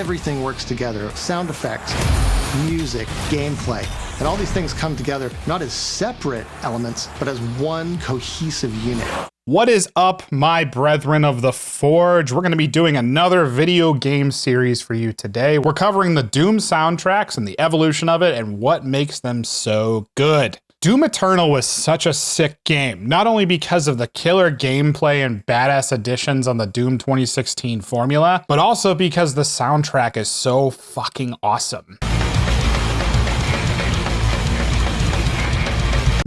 everything works together. Sound effects, music, gameplay, and all these things come together not as separate elements, but as one cohesive unit. What is up, my brethren of the Forge? We're going to be doing another video game series for you today. We're covering the Doom soundtracks and the evolution of it and what makes them so good. Doom Eternal was such a sick game, not only because of the killer gameplay and badass additions on the Doom 2016 formula, but also because the soundtrack is so fucking awesome.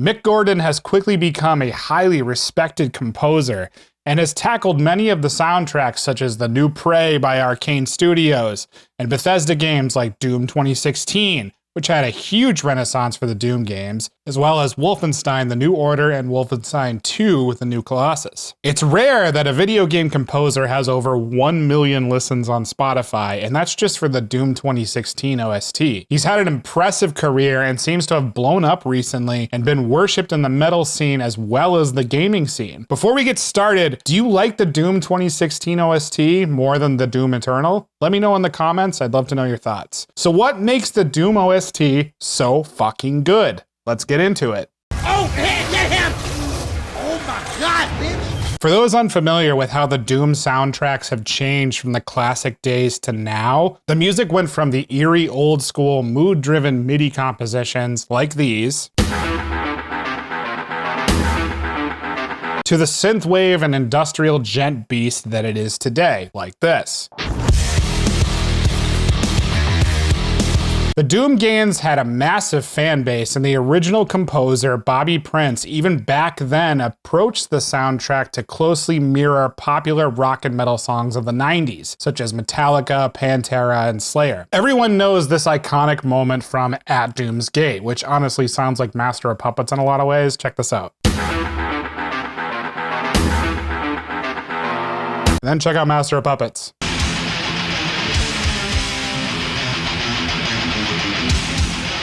Mick Gordon has quickly become a highly respected composer and has tackled many of the soundtracks such as the new Prey by Arcane Studios and Bethesda games like Doom 2016, which had a huge renaissance for the Doom games, as well as Wolfenstein: The New Order and Wolfenstein 2 with the new Colossus. It's rare that a video game composer has over 1 million listens on Spotify, and that's just for the Doom 2016 OST. He's had an impressive career and seems to have blown up recently and been worshipped in the metal scene as well as the gaming scene. Before we get started, do you like the Doom 2016 OST more than the Doom Eternal? Let me know in the comments, I'd love to know your thoughts. So what makes the Doom OST so fucking good? Let's get into it. Oh, hey, get him! Oh my God, bitch! For those unfamiliar with how the Doom soundtracks have changed from the classic days to now, the music went from the eerie old school mood-driven MIDI compositions like these to the synthwave and industrial djent beast that it is today, like this. The Doom games had a massive fan base, and the original composer, Bobby Prince, even back then approached the soundtrack to closely mirror popular rock and metal songs of the 90s, such as Metallica, Pantera, and Slayer. Everyone knows this iconic moment from At Doom's Gate, which honestly sounds like Master of Puppets in a lot of ways. Check this out. And then check out Master of Puppets.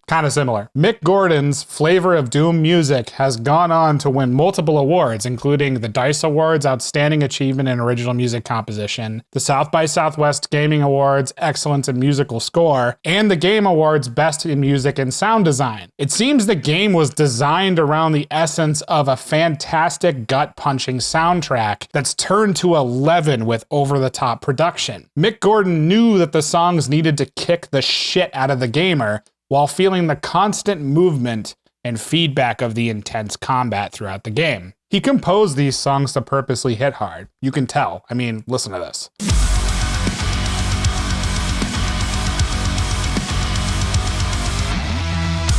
Kind of similar. Mick Gordon's flavor of Doom music has gone on to win multiple awards, including the DICE Awards Outstanding Achievement in Original Music Composition, the South by Southwest Gaming Awards Excellence in Musical Score, and the Game Awards Best in Music and Sound Design. It seems the game was designed around the essence of a fantastic gut-punching soundtrack that's turned to 11 with over-the-top production. Mick Gordon knew that the songs needed to kick the shit out of the gamer, while feeling the constant movement and feedback of the intense combat throughout the game. He composed these songs to purposely hit hard. You can tell. I mean, listen to this.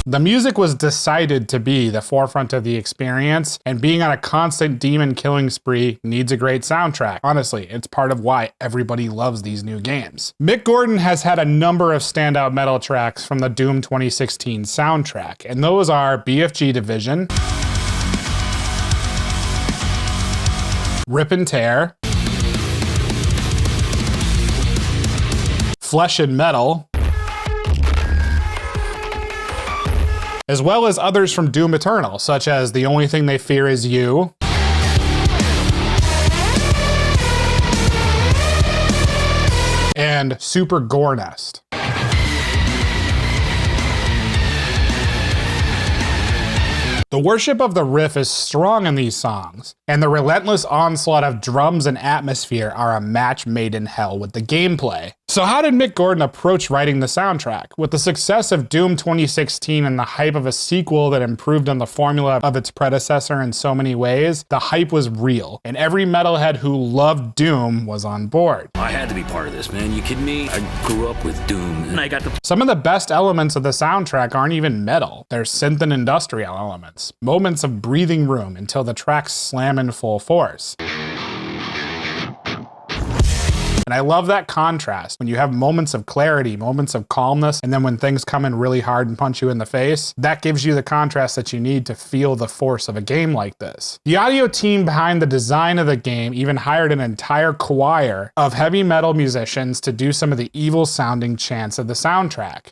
The music was decided to be the forefront of the experience, and being on a constant demon killing spree needs a great soundtrack. Honestly, it's part of why everybody loves these new games. Mick Gordon has had a number of standout metal tracks from the Doom 2016 soundtrack, and those are BFG Division, Rip and Tear, Flesh and Metal, as well as others from Doom Eternal, such as The Only Thing They Fear Is You, and Super Gore Nest. The worship of the riff is strong in these songs, and the relentless onslaught of drums and atmosphere are a match made in hell with the gameplay. So how did Mick Gordon approach writing the soundtrack? With the success of Doom 2016 and the hype of a sequel that improved on the formula of its predecessor in so many ways, the hype was real, and every metalhead who loved Doom was on board. I had to be part of this, man. You kidding me? I grew up with Doom, and I got the... Some of the best elements of the soundtrack aren't even metal. They're synth and industrial elements. Moments of breathing room until the tracks slam in full force. And I love that contrast when you have moments of clarity, moments of calmness, and then when things come in really hard and punch you in the face, that gives you the contrast that you need to feel the force of a game like this. The audio team behind the design of the game even hired an entire choir of heavy metal musicians to do some of the evil sounding chants of the soundtrack.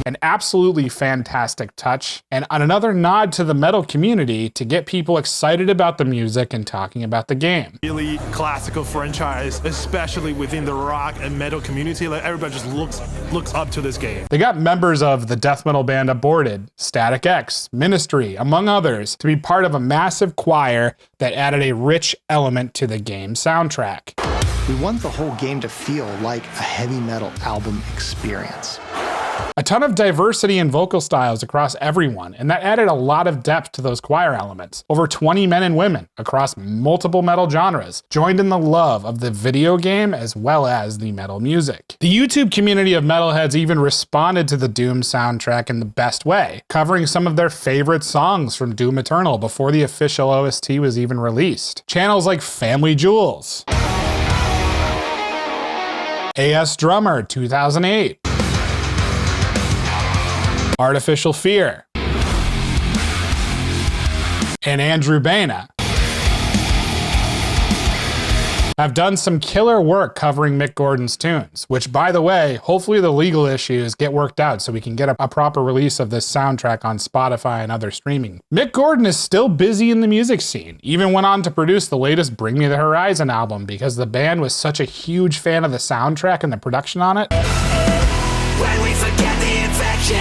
An absolutely fantastic touch, and another nod to the metal community to get people excited about the music and talking about the game. Really classical franchise, especially within the rock and metal community. Like everybody just looks up to this game. They got members of the death metal band Aborted, Static X, Ministry, among others, to be part of a massive choir that added a rich element to the game soundtrack. We want the whole game to feel like a heavy metal album experience. A ton of diversity in vocal styles across everyone, and that added a lot of depth to those choir elements. Over 20 men and women across multiple metal genres joined in the love of the video game as well as the metal music. The YouTube community of metalheads even responded to the Doom soundtrack in the best way, covering some of their favorite songs from Doom Eternal before the official OST was even released. Channels like FamilyJules, AS Drummer 2008, ArtificialFear, and Andrew Baena have done some killer work covering Mick Gordon's tunes, which, by the way, hopefully the legal issues get worked out so we can get a proper release of this soundtrack on Spotify and other streaming. Mick Gordon is still busy in the music scene, even went on to produce the latest Bring Me the Horizon album because the band was such a huge fan of the soundtrack and the production on it. When we forget the infection,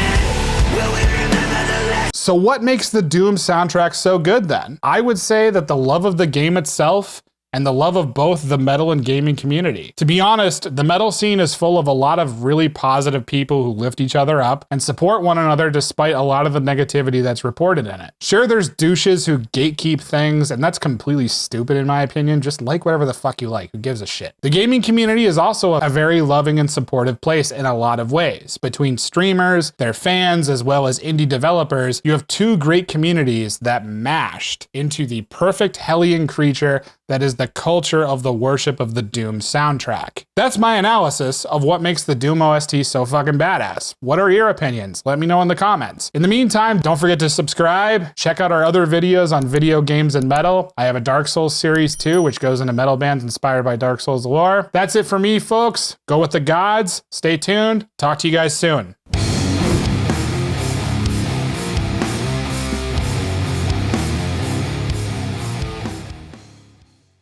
will we remember the lesson? So what makes the Doom soundtrack so good then? I would say that the love of the game itself and the love of both the metal and gaming community. To be honest, the metal scene is full of a lot of really positive people who lift each other up and support one another despite a lot of the negativity that's reported in it. Sure, there's douches who gatekeep things, and that's completely stupid in my opinion. Just like whatever the fuck you like, who gives a shit? The gaming community is also a very loving and supportive place in a lot of ways. Between streamers, their fans, as well as indie developers, you have two great communities that mashed into the perfect Hellion creature that is the culture of the worship of the Doom soundtrack. That's my analysis of what makes the Doom OST so fucking badass. What are your opinions? Let me know in the comments. In the meantime, don't forget to subscribe, check out our other videos on video games and metal. I have a Dark Souls series too, which goes into metal bands inspired by Dark Souls lore. That's it for me, folks. Go with the gods, stay tuned, talk to you guys soon.